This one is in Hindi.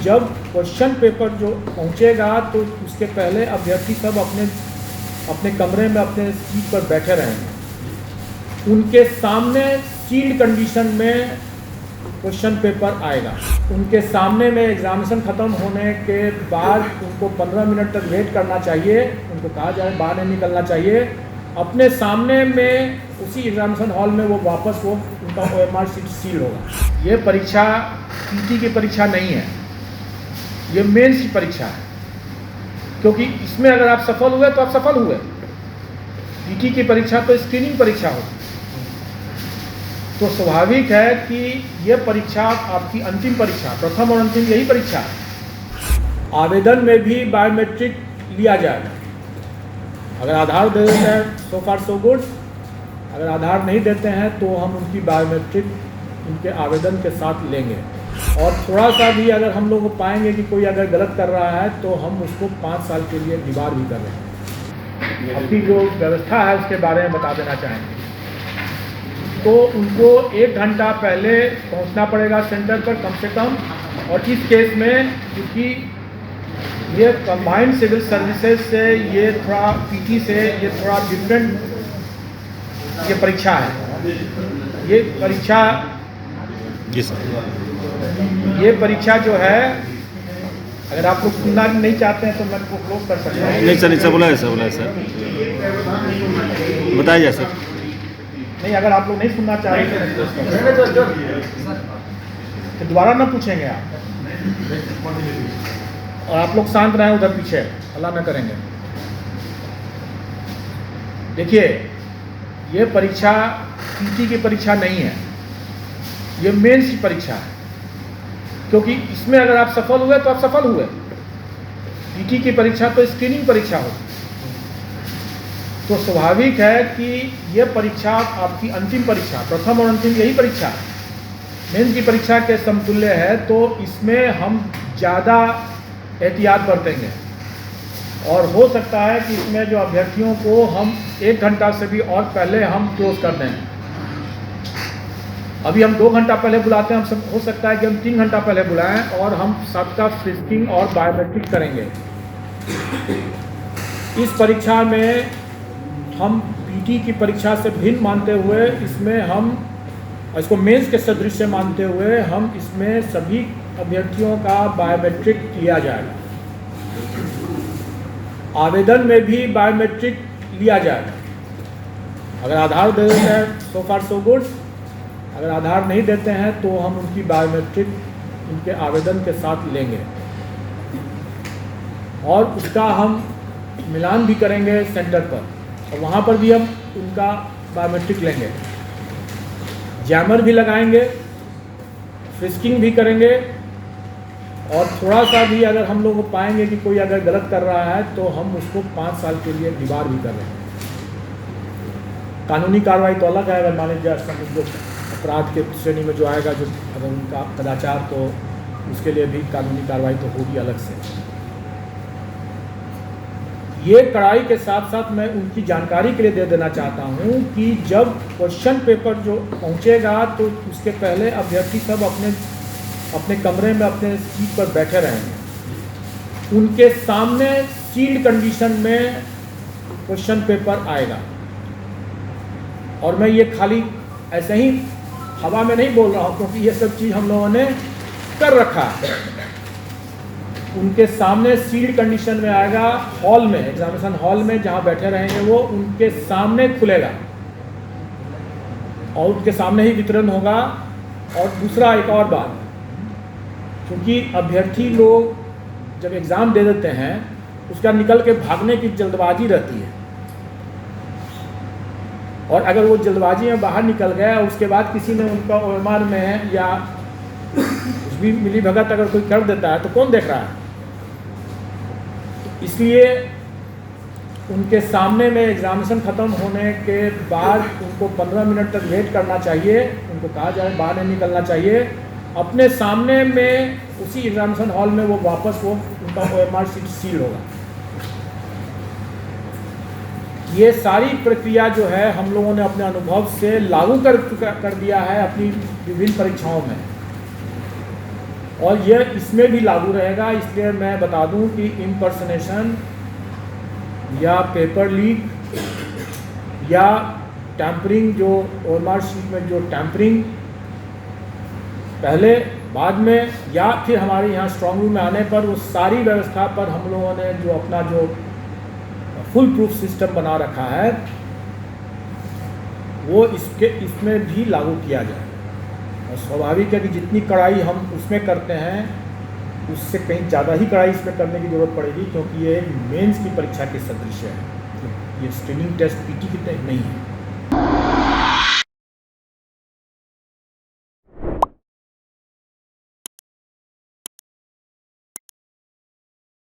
जब क्वेश्चन पेपर जो पहुंचेगा तो उसके पहले अभ्यर्थी सब अपने कमरे में अपने सीट पर बैठे रहेंगे। उनके सामने सील्ड कंडीशन में क्वेश्चन पेपर आएगा। उनके सामने में एग्जामिनेशन ख़त्म होने के बाद उनको 15 मिनट तक वेट करना चाहिए। उनको कहा जाए बाहर नहीं निकलना चाहिए। अपने सामने में उसी एग्जामिनेशन हॉल में वो वापस उनका OMR शीट सील होगा। ये परीक्षा PT की परीक्षा नहीं है, ये मेंस की परीक्षा है। क्योंकि इसमें अगर आप सफल हुए तो आप सफल हुए। PT की परीक्षा तो स्क्रीनिंग परीक्षा होगी। तो स्वाभाविक है कि ये परीक्षा आपकी अंतिम परीक्षा, प्रथम और अंतिम यही परीक्षा है। आवेदन में भी बायोमेट्रिक लिया जाएगा। अगर आधार दे देते हैं सो फार सो गुड। अगर आधार नहीं देते हैं तो हम उनकी बायोमेट्रिक उनके आवेदन के साथ लेंगे। और थोड़ा सा भी अगर हम लोग पाएंगे कि कोई अगर गलत कर रहा है तो हम उसको 5 साल के लिए डिबार भी कर रहे हैं। अपनी जो व्यवस्था है उसके बारे में बता देना चाहेंगे। तो उनको 1 घंटा पहले पहुंचना पड़ेगा सेंटर पर कम से कम। और इस केस में क्योंकि ये कंबाइंड सिविल सर्विसेज से ये थोड़ा PT से ये थोड़ा डिफरेंट ये परीक्षा है। ये परीक्षा जी सर, ये परीक्षा जो है, अगर आप लोग सुनना नहीं चाहते हैं तो मैं क्लोज कर सकता हूँ। नहीं सर बोला है सर बताइए सर। नहीं, अगर आप लोग नहीं सुनना चाह रहे तो दोबारा ना पूछेंगे आप। और आप लोग शांत रहें उधर पीछे, हल्ला ना करेंगे। देखिए, ये परीक्षा PT की परीक्षा नहीं है, ये मेंस की परीक्षा है। क्योंकि इसमें अगर आप सफल हुए तो आप सफल हुए। PT की परीक्षा तो स्क्रीनिंग परीक्षा होगी। तो स्वाभाविक है कि ये परीक्षा आपकी अंतिम परीक्षा, प्रथम और अंतिम यही परीक्षा है। मेंस की परीक्षा के समतुल्य है। तो इसमें हम ज़्यादा एहतियात बरतेंगे और हो सकता है कि इसमें जो अभ्यर्थियों को हम 1 घंटा से भी और पहले हम क्लोज कर दें। अभी हम 2 घंटा पहले बुलाते हैं, हम सब हो सकता है कि हम 3 घंटा पहले बुलाएं और हम सबका फ्रिस्किंग और बायोमेट्रिक करेंगे। इस परीक्षा में हम PT की परीक्षा से भिन्न मानते हुए इसमें हम इसको मेंस के सदृश मानते हुए हम इसमें सभी अभ्यर्थियों का बायोमेट्रिक लिया जाएगा। आवेदन में भी बायोमेट्रिक लिया जाएगा। अगर आधार दे देते हैं सो फार सो गुड। अगर आधार नहीं देते हैं तो हम उनकी बायोमेट्रिक उनके आवेदन के साथ लेंगे और उसका हम मिलान भी करेंगे सेंटर पर। और वहाँ पर भी हम उनका बायोमेट्रिक लेंगे, जैमर भी लगाएंगे, फ्रिस्किंग भी करेंगे। और थोड़ा सा भी अगर हम लोग पाएंगे कि कोई अगर गलत कर रहा है तो हम उसको 5 साल के लिए डिबार भी कर रहे हैं। कानूनी कार्रवाई तो अलग है। अगर माने जाए जो अपराध के श्रेणी में जो आएगा, जो अगर उनका कदाचार, तो उसके लिए भी कानूनी कार्रवाई तो होगी अलग से। ये कड़ाई के साथ साथ मैं उनकी जानकारी के लिए दे देना चाहता हूँ कि जब क्वेश्चन पेपर जो पहुँचेगा तो उसके पहले अभ्यर्थी सब अपने कमरे में अपने सीट पर बैठे रहेंगे। उनके सामने सील्ड कंडीशन में क्वेश्चन पेपर आएगा। और मैं ये खाली ऐसे ही हवा में नहीं बोल रहा हूँ, क्योंकि ये सब चीज़ हम लोगों ने कर रखा है। उनके सामने सील्ड कंडीशन में आएगा, हॉल में, एग्जामिनेशन हॉल में जहाँ बैठे रहेंगे वो उनके सामने खुलेगा और उनके सामने ही वितरण होगा। और दूसरा एक और बात, क्योंकि अभ्यर्थी लोग जब एग्ज़ाम दे देते हैं उसका निकल के भागने की जल्दबाजी रहती है। और अगर वो जल्दबाजी में बाहर निकल गया, उसके बाद किसी ने उनका OMR में या कुछ भी मिली भगत अगर कोई कर देता है तो कौन देख रहा है। तो इसलिए उनके सामने में एग्जामिनेशन ख़त्म होने के बाद उनको 15 मिनट तक वेट करना चाहिए। उनको कहा जाए बाहर नहीं निकलना चाहिए। अपने सामने में उसी एग्जामिनेशन हॉल में वो वापस उनका OMR शीट सील होगा। ये सारी प्रक्रिया जो है हम लोगों ने अपने अनुभव से लागू कर दिया है अपनी विभिन्न परीक्षाओं में। और यह इसमें भी लागू रहेगा। इसलिए मैं बता दूं कि इम्पर्सनेशन या पेपर लीक या टैंपरिंग, जो ओएमआर शीट में जो टैंपरिंग पहले बाद में या फिर हमारे यहाँ स्ट्रॉन्ग रूम में आने पर, वो सारी व्यवस्था पर हम लोगों ने जो अपना जो फुल प्रूफ सिस्टम बना रखा है वो इसमें भी लागू किया जाए। और स्वाभाविक है कि जितनी कड़ाई हम उसमें करते हैं उससे कहीं ज़्यादा ही कड़ाई इसमें करने की ज़रूरत पड़ेगी, क्योंकि ये मेंस की परीक्षा के सदृश है। ये स्क्रीनिंग टेस्ट पीटी की नहीं है।